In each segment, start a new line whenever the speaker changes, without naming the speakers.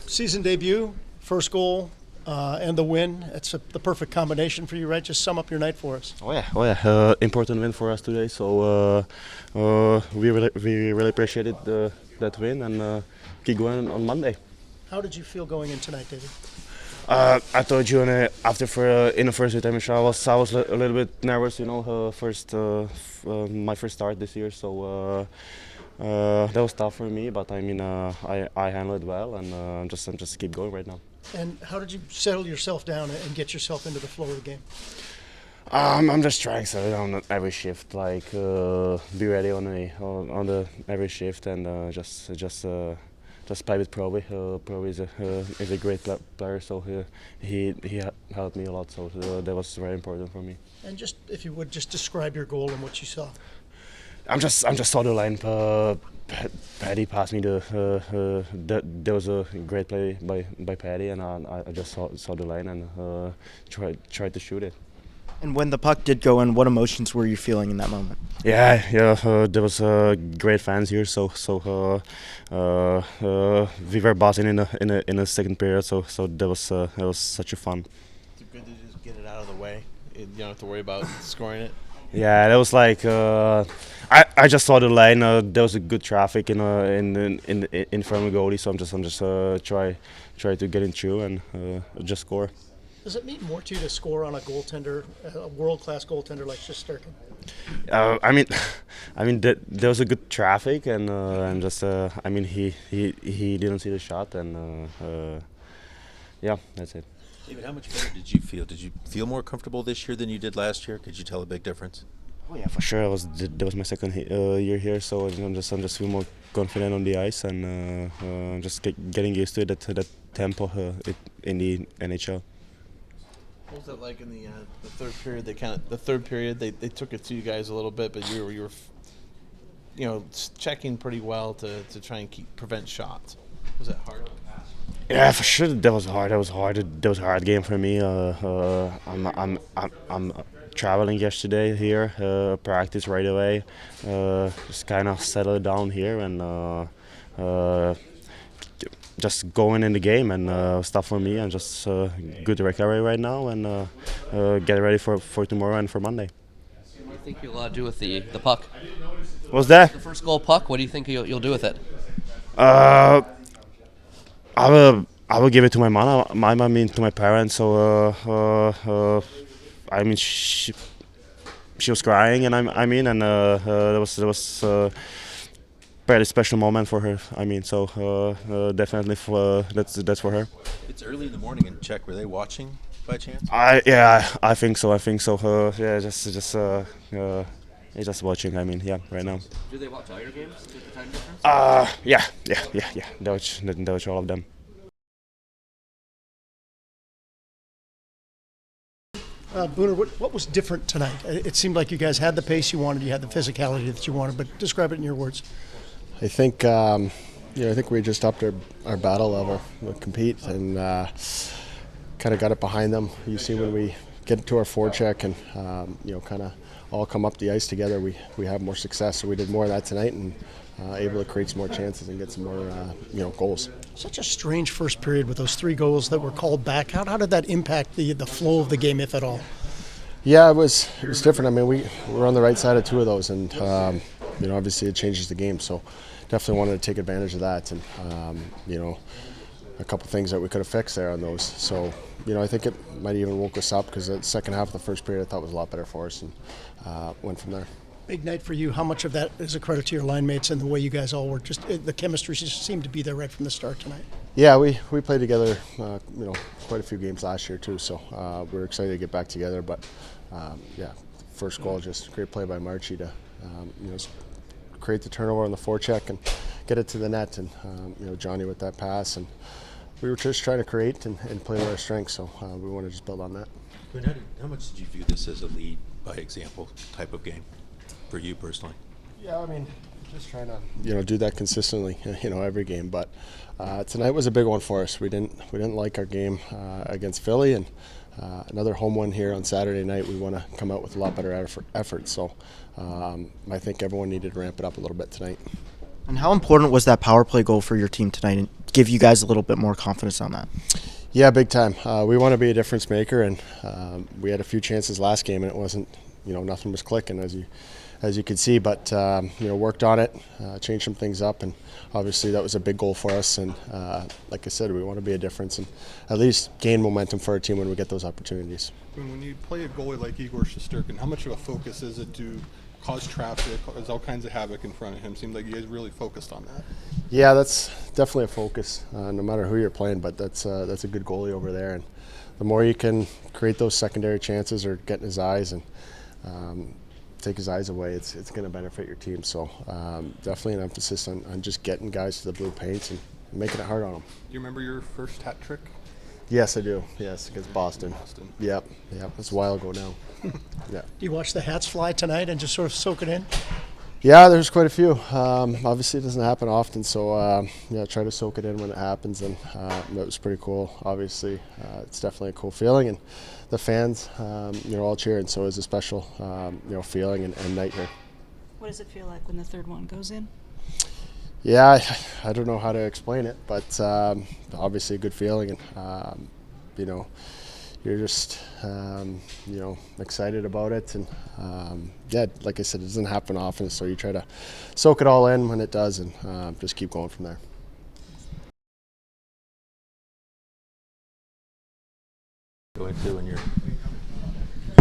Season debut, first goal, and the win. It's the perfect combination for you, right? Just sum up your night for us.
Important win for us today. So we really appreciated that win and keep going on Monday.
How did you feel going in tonight, David?
I told you in the first time I was a little bit nervous. My first start this year, so that was tough for me. But I mean, I handled it well, and just keep going right now.
And how did you settle yourself down and get yourself into the flow of the game?
I'm just trying to settle down on every shift, like be ready on the every shift, and just play with Proby. Proby is a great player, so he helped me a lot. So that was very important for me.
And just if you would just describe your goal and what you saw.
I'm just saw the line. Paddy passed me there was a great play by Paddy, and I just saw the line and tried to shoot it.
And when the puck did go in, what emotions were you feeling in that moment?
Yeah. There was great fans here, so we were buzzing in the second period. So that was such a fun.
It's good to just get it out of the way. You don't have to worry about scoring it.
Yeah, that was like I just saw the line. There was a good traffic in front of the goalie, so I'm just try to get in through and just score.
Does it mean more to you to score on a goaltender, a world-class goaltender like Shesterkin?
I mean there was a good traffic, and just I mean he didn't see the shot, and yeah, that's it.
David, how much better did you feel? Did you feel more comfortable this year than you did last year? Could you tell a big difference?
Oh yeah, for sure. That was my second year here, so I'm just feel more confident on the ice, and just getting used to that tempo in the NHL.
What was that like in the third period? They took it to you guys a little bit, but you were checking pretty well to try and prevent shots. Was that hard?
Yeah, for sure. That was hard. That was a hard game for me. I'm traveling yesterday here. Practice right away. Just kind of settle down here and just going in the game and stuff for me, and just good recovery right now, and get ready for tomorrow and for Monday.
What do you think you'll do with the puck?
What's that?
The first goal puck. What do you think you'll do with it?
I will give it to my mom. To my parents. So I mean, she was crying, and that was a very special moment for her. I mean, so definitely that's for her.
It's early in the morning in Czech. Were they watching by chance?
I think so. Yeah, just watching. I mean, yeah, right now.
Do they watch all your games? With the time difference?
Yeah. They watch all of them.
Booner, what was different tonight? It seemed like you guys had the pace you wanted, you had the physicality that you wanted, but describe it in your words.
I think I think we just upped our battle level to compete, and kind of got it behind them. You see when we get to our forecheck and kind of all come up the ice together, we have more success. So we did more of that tonight, and able to create some more chances and get some more goals.
Such a strange first period with those 3 goals that were called back. How did that impact the flow of the game, if at all?
Yeah, it was different. I mean, we were on the right side of 2 of those, and obviously it changes the game. So definitely wanted to take advantage of that, and a couple things that we could have fixed there on those. So I think it might even woke us up, because the second half of the first period I thought was a lot better for us, and went from there.
Big night for you. How much of that is a credit to your line mates and the way you guys all work? Just the chemistry just seemed to be there right from the start tonight.
Yeah, we played together, quite a few games last year too. So we're excited to get back together. But first goal, just great play by Marchie to create the turnover on the forecheck and get it to the net, and Johnny with that pass, and we were just trying to create and play to our strengths. So we want to just build on that.
How much did you view this as a lead by example type of game for you personally?
Yeah, I mean, just trying to do that consistently, every game. But tonight was a big one for us. We didn't like our game against Philly, and another home one here on Saturday night. We want to come out with a lot better effort. So I think everyone needed to ramp it up a little bit tonight.
And how important was that power play goal for your team tonight, give you guys a little bit more confidence on that?
Yeah, big time. We want to be a difference maker, and we had a few chances last game, and it wasn't, nothing was clicking as you could see. But worked on it, changed some things up, and obviously that was a big goal for us. And like I said, we want to be a difference and at least gain momentum for our team when we get those opportunities.
When you play a goalie like Yegor Chinakhov, how much of a focus is it to cause traffic, cause all kinds of havoc in front of him? Seems like you guys really focused on that.
Yeah, that's definitely a focus, no matter who you're playing. But that's a good goalie over there, and the more you can create those secondary chances or get in his eyes and take his eyes away, it's going to benefit your team. So definitely an emphasis on just getting guys to the blue paints and making it hard on them.
Do you remember your first hat trick?
Yes, I do. Yes, against Boston. Yep. It's a while ago now. Yeah.
Do you watch the hats fly tonight and just sort of soak it in?
Yeah, there's quite a few. Obviously, it doesn't happen often, so try to soak it in when it happens, and that was pretty cool. Obviously, it's definitely a cool feeling, and the fans, all cheering. So it's a special, feeling and night here.
What does it feel like when the third one goes in?
Yeah, I don't know how to explain it, but obviously a good feeling, and you're just excited about it, and like I said, it doesn't happen often, so you try to soak it all in when it does, and just keep going from there.
Go into when you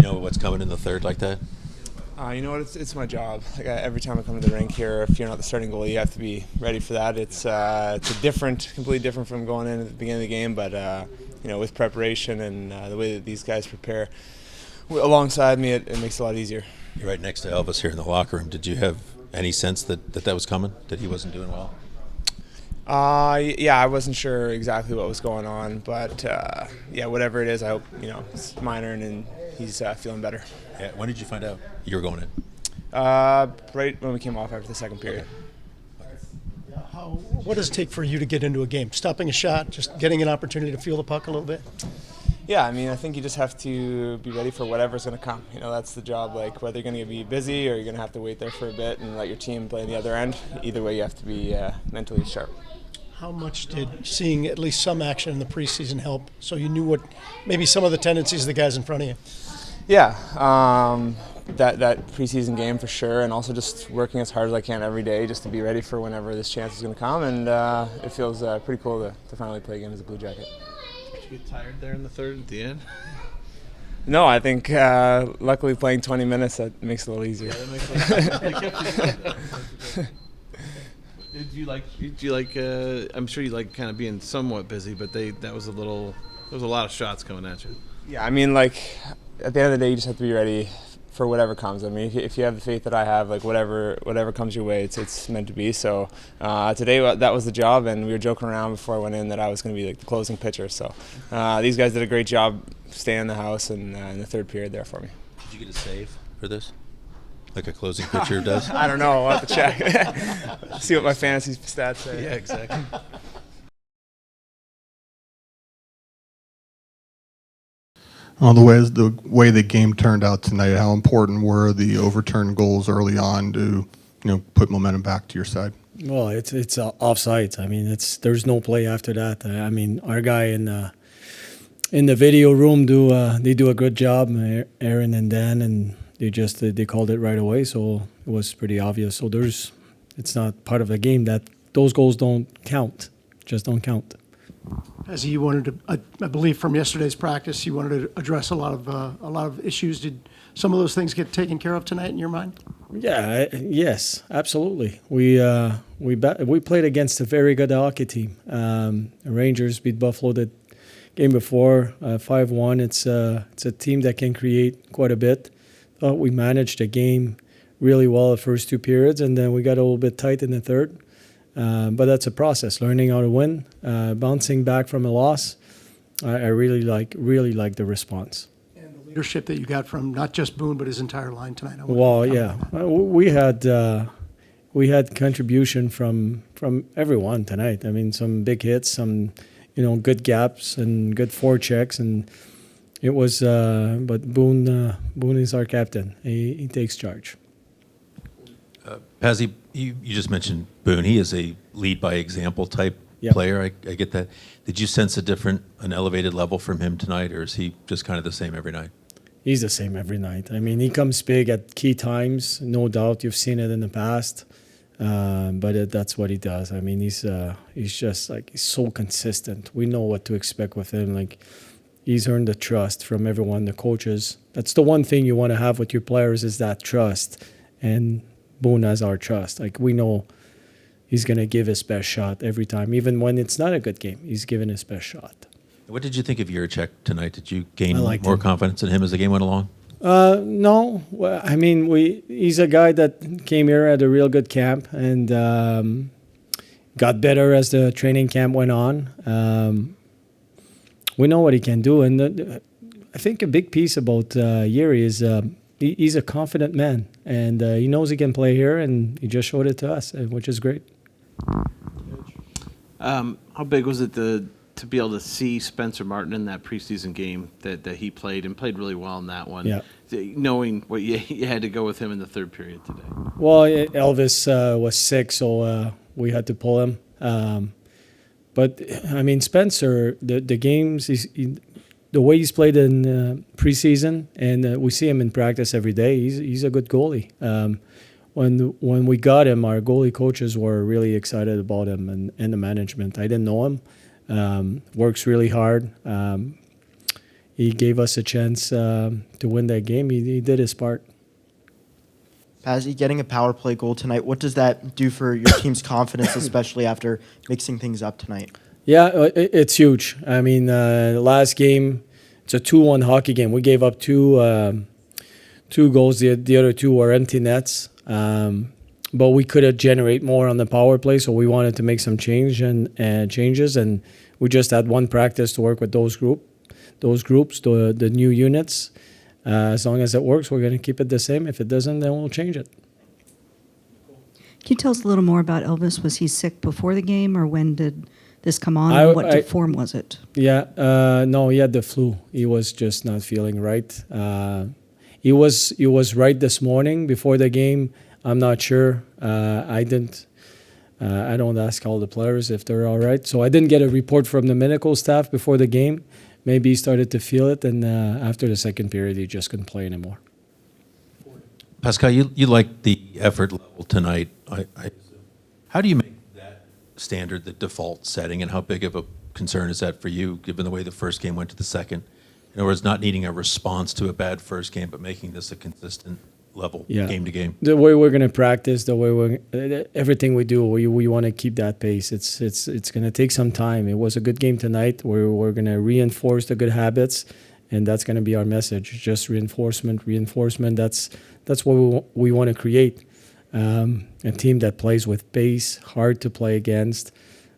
know what's coming in the third like that.
You know what? It's my job. Like every time I come to the rink here, if you're not the starting goalie, you have to be ready for that. It's completely different from going in at the beginning of the game. But with preparation and the way that these guys prepare alongside me, it makes it a lot easier.
You're right next to Elvis here in the locker room. Did you have any sense that was coming? That he wasn't doing well?
Yeah, I wasn't sure exactly what was going on, but whatever it is, I hope it's minor and he's feeling better.
Yeah. When did you find out you were going in?
Right when we came off after the second period.
What does it take for you to get into a game? Stopping a shot, just getting an opportunity to feel the puck a little bit?
Yeah, I think you just have to be ready for whatever's going to come. That's the job, like whether you're going to be busy or you're going to have to wait there for a bit and let your team play on the other end. Either way, you have to be mentally sharp.
How much did seeing at least some action in the preseason help so you knew what maybe some of the tendencies of the guys in front of you?
Yeah, that preseason game for sure, and also just working as hard as I can every day just to be ready for whenever this chance is going to come, and it feels pretty cool to finally play a game as a Blue Jacket.
Did you get tired there in the third at the end?
No, I think luckily playing 20 minutes, that makes it a little easier.
Yeah, that makes sense. Did you like? I'm sure you like kind of being somewhat busy, but there was a lot of shots coming at you.
Yeah, at the end of the day, you just have to be ready for whatever comes. If you have the faith that I have, like whatever comes your way, it's meant to be. So today that was the job, and we were joking around before I went in that I was going to be like the closing pitcher. So these guys did a great job staying in the house and in the third period there for me.
Did you get a save for this? Like a closing pitcher does?
I don't know. I'll have to check. See what my fantasy stats say.
Yeah, exactly.
The way the game turned out tonight, how important were the overturned goals early on to put momentum back to your side?
Well, it's offsides. There's no play after that. Our guy in the video room do a good job, Aaron and Dan, and they called it right away, so it was pretty obvious. So it's not part of the game that those goals don't count, just don't count.
As you wanted to, I believe from yesterday's practice, you wanted to address a lot of issues. Did some of those things get taken care of tonight in your mind?
Yeah, yes, absolutely. We played against a very good hockey team. Rangers beat Buffalo the game before 5-1. It's a team that can create quite a bit. Thought we managed the game really well the first two periods, and then we got a little bit tight in the third. But that's a process, learning how to win, bouncing back from a loss. I really like the response.
And the leadership that you got from not just Boone, but his entire line tonight.
Well, yeah, we had contribution from everyone tonight. Some big hits, some good gaps and good forechecks, and it was. But Boone is our captain. He takes charge.
Pazzi, you just mentioned Boone. He is a lead by example type
Yep.
player. I get that. Did you sense an elevated level from him tonight, or is he just kind of the same every night?
He's the same every night. I mean, he comes big at key times, no doubt. You've seen it in the past, but that's what he does. I mean, he's just like, he's so consistent. We know what to expect with him. Like, he's earned the trust from everyone, the coaches. That's the one thing you want to have with your players, is that trust. And Boone has our trust. Like, we know he's going to give his best shot every time, even when it's not a good game. He's giving his best shot.
What did you think of Jiricek tonight? Did you gain
I liked
more
him.
confidence in him as the game went along?
No. Well, I mean, he's a guy that came here at a real good camp and got better as the training camp went on. We know what he can do. And I think a big piece about Yuri is he's a confident man. And he knows he can play here, and he just showed it to us, which is great.
How big was it to be able to see Spencer Martin in that preseason game that he played really well in that one?
Yeah.
Knowing what you had to go with him in the third period today.
Well, Elvis was sick, so we had to pull him. But I mean, Spencer, the games, the way he's played in preseason, and we see him in practice every day. He's a good goalie. When we got him, our goalie coaches were really excited about him, and the management. I didn't know him. Works really hard. He gave us a chance to win that game. He did his part.
Pazzy, getting a power play goal tonight, what does that do for your team's confidence, especially after mixing things up tonight?
Yeah, it's huge. I mean, the last game, it's a 2-1 hockey game. We gave up two goals. The other two were empty nets. But we could have generated more on the power play, so we wanted to make some changes, and we just had one practice to work with those groups, the new units. As long as it works, we're going to keep it the same. If it doesn't, then we'll change it.
Can you tell us a little more about Elvis? Was he sick before the game, or when did this come on? And what form was it?
Yeah, no, he had the flu. He was just not feeling right. He was right this morning before the game. I'm not sure. I don't ask all the players if they're all right. So I didn't get a report from the medical staff before the game. Maybe he started to feel it, and after the second period, he just couldn't play anymore.
Pascal, you liked the effort level tonight. How do you make that standard the default setting, and how big of a concern is that for you, given the way the first game went to the second? In other words, not needing a response to a bad first game, but making this a consistent level, game to game.
The way we're going to practice, the way everything we do, we want to keep that pace. It's going to take some time. It was a good game tonight. We're going to reinforce the good habits, and that's going to be our message. Just reinforcement. That's what we want to create. A team that plays with pace, hard to play against,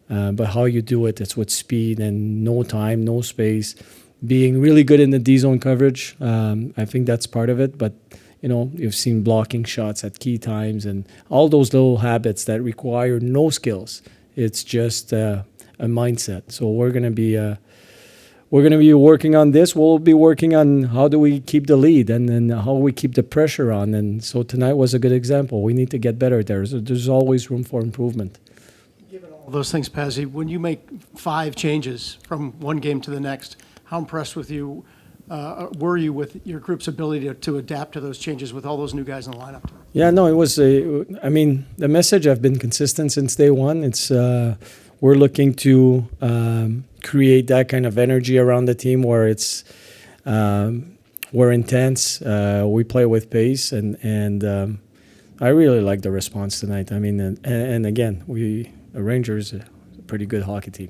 but how you do it, it's with speed and no time, no space. Being really good in the D-zone coverage, I think that's part of it, but you've seen blocking shots at key times and all those little habits that require no skills. It's just a mindset. So we're going to be working on this. We'll be working on how do we keep the lead and then how we keep the pressure on. And so tonight was a good example. We need to get better there. So there's always room for improvement.
Given all those things, Pazzi, when you make 5 changes from one game to the next, how impressed were you with your group's ability to adapt to those changes with all those new guys in the lineup?
Yeah, no, it was. I mean, the message I've been consistent since day one. It's we're looking to create that kind of energy around the team where it's we're intense. We play with pace, and I really like the response tonight. I mean, and again, the Rangers, a pretty good hockey team.